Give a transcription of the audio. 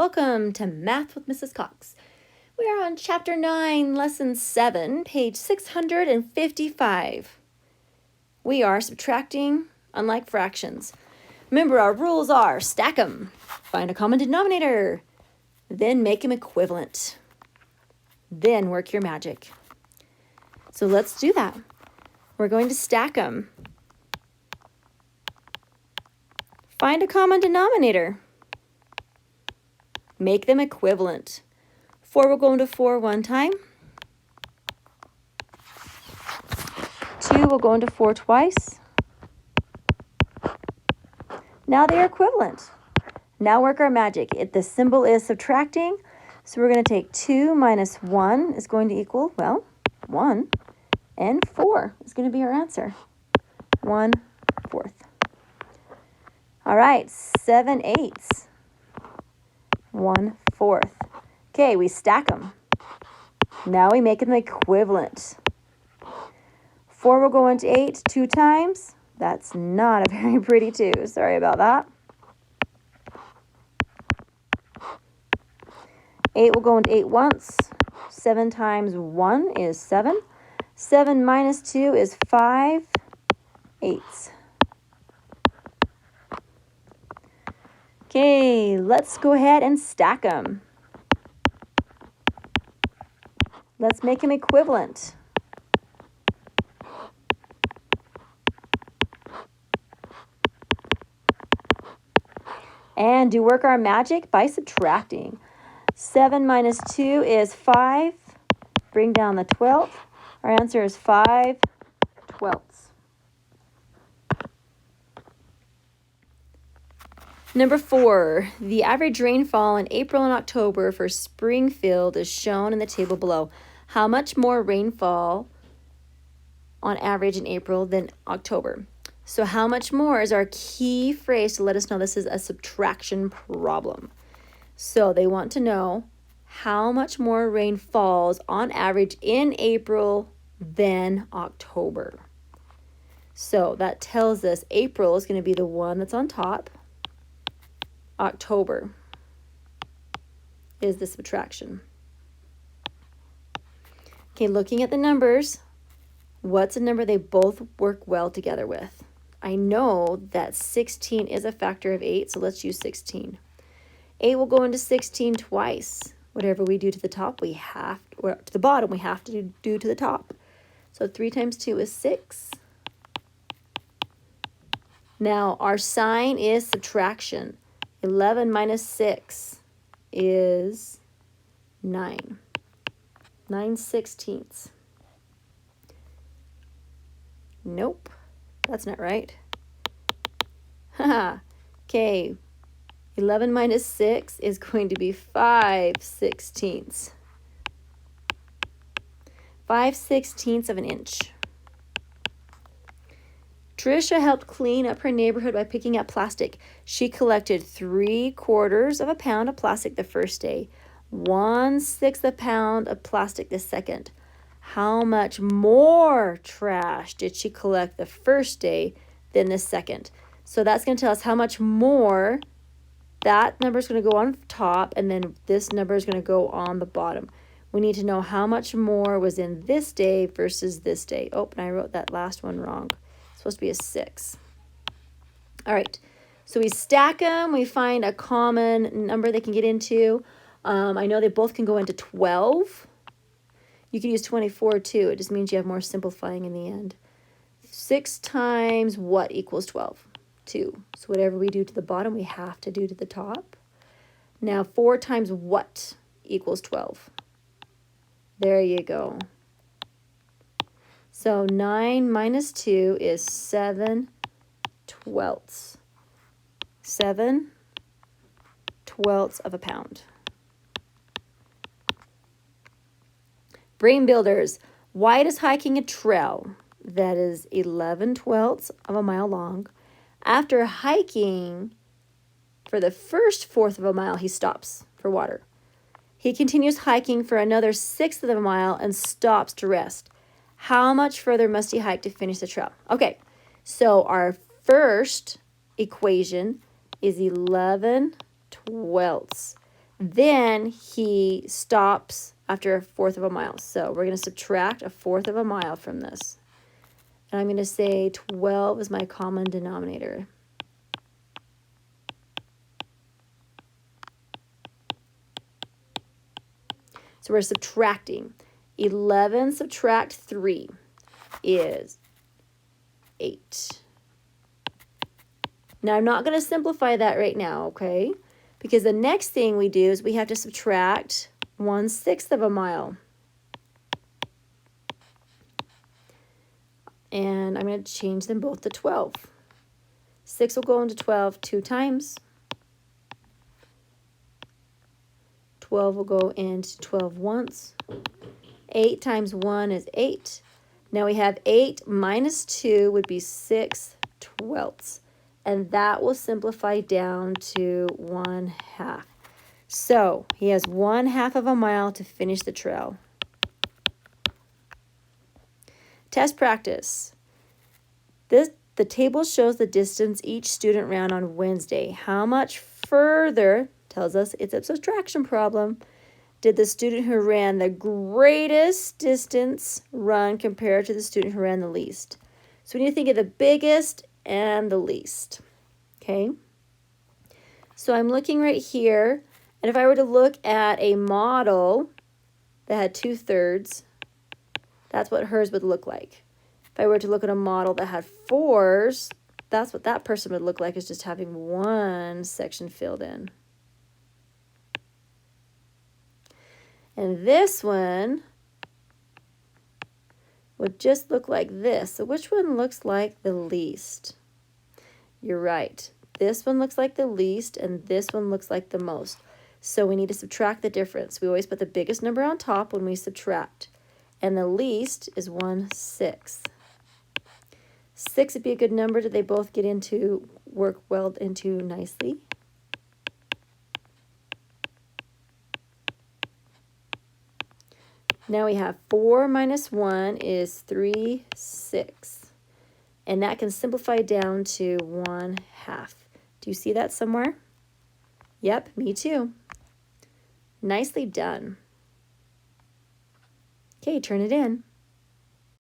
Welcome to Math with Mrs. Cox. We are on Chapter 9, Lesson 7, page 655. We are subtracting unlike fractions. Remember, our rules are stack them, find a common denominator, then make them equivalent, then work your magic. So let's do that. We're going to stack them. Find a common denominator. Make them equivalent. 4 will go into 4 one time. 2 will go into 4 twice. Now they are equivalent. Now work our magic. The symbol is subtracting, so we're going to take 2 minus 1 is going to equal, well, 1, and 4 is going to be our answer. 1/4. All right, 7/8. 1/4. Okay, we stack them. Now we make them equivalent. 4 will go into 8 2 times. That's not a very pretty 2. Sorry about that. 8 will go into 8 once. 7 times 1 is 7. 7 minus 2 is 5/8. Okay, let's go ahead and stack them. Let's make them equivalent. And do work our magic by subtracting. 7 minus 2 is 5. Bring down the 12th. Our answer is 5/12. Number 4, the average rainfall in April and October for Springfield is shown in the table below. How much more rainfall on average in April than October? So how much more is our key phrase to let us know this is a subtraction problem. So they want to know how much more rain falls on average in April than October. So that tells us April is going to be the one that's on top. October is the subtraction. Okay, looking at the numbers, what's a number they both work well together with? I know that 16 is a factor of 8, so let's use 16. 8 will go into 16 twice. Whatever we do to the top, we have, or to the bottom, we have to do to the top. So 3 times 2 is 6. Now, our sign is subtraction. 11 minus 6 is 9. 9/16. Nope, that's not right. Haha. Okay, 11 minus 6 is going to be 5/16. 5/16 of an inch. Tricia helped clean up her neighborhood by picking up plastic. She collected 3/4 of a pound of plastic the first day, 1/6 a pound of plastic the second. How much more trash did she collect the first day than the second? So that's going to tell us how much more. That number is going to go on top, and then this number is going to go on the bottom. We need to know how much more was in this day versus this day. Oh, and I wrote that last one wrong. Supposed to be a 6. All right, so we stack them. We find a common number they can get into. I know they both can go into 12. You can use 24 too. It just means you have more simplifying in the end. 6 times what equals 12? 2. So whatever we do to the bottom, we have to do to the top. Now 4 times what equals 12? There you go. So 9 minus 2 is 7/12. 7/12 of a pound. Brain builders. Why does hiking a trail that is 11/12 of a mile long? After hiking for the first 1/4 of a mile, he stops for water. He continues hiking for another 1/6 of a mile and stops to rest. How much further must he hike to finish the trail? Okay, so our first equation is 11/12. Then he stops after 1/4 of a mile. So we're going to subtract 1/4 of a mile from this. And I'm going to say 12 is my common denominator. So we're subtracting. 11 subtract 3 is 8. Now, I'm not going to simplify that right now, okay? Because the next thing we do is we have to subtract 1/6 of a mile. And I'm going to change them both to 12. 6 will go into 12 2 times. 12 will go into 12 once. 8 times 1 is 8. Now we have 8 minus 2 would be 6/12. And that will simplify down to 1/2. So he has 1/2 of a mile to finish the trail. Test practice. The table shows the distance each student ran on Wednesday. How much further, tells us it's a subtraction problem, did the student who ran the greatest distance run compared to the student who ran the least? So we need to think of the biggest and the least. Okay? So I'm looking right here, and if I were to look at a model that had 2/3, that's what hers would look like. If I were to look at a model that had 4s, that's what that person would look like, is just having one section filled in. And this one would just look like this. So which one looks like the least? You're right. This one looks like the least, and this one looks like the most. So we need to subtract the difference. We always put the biggest number on top when we subtract. And the least is 1/6. 6 would be a good number. Did they both get into, work well into nicely? Now we have 4 minus 1 is 3/6. And that can simplify down to 1/2. Do you see that somewhere? Yep, me too. Nicely done. Okay, turn it in.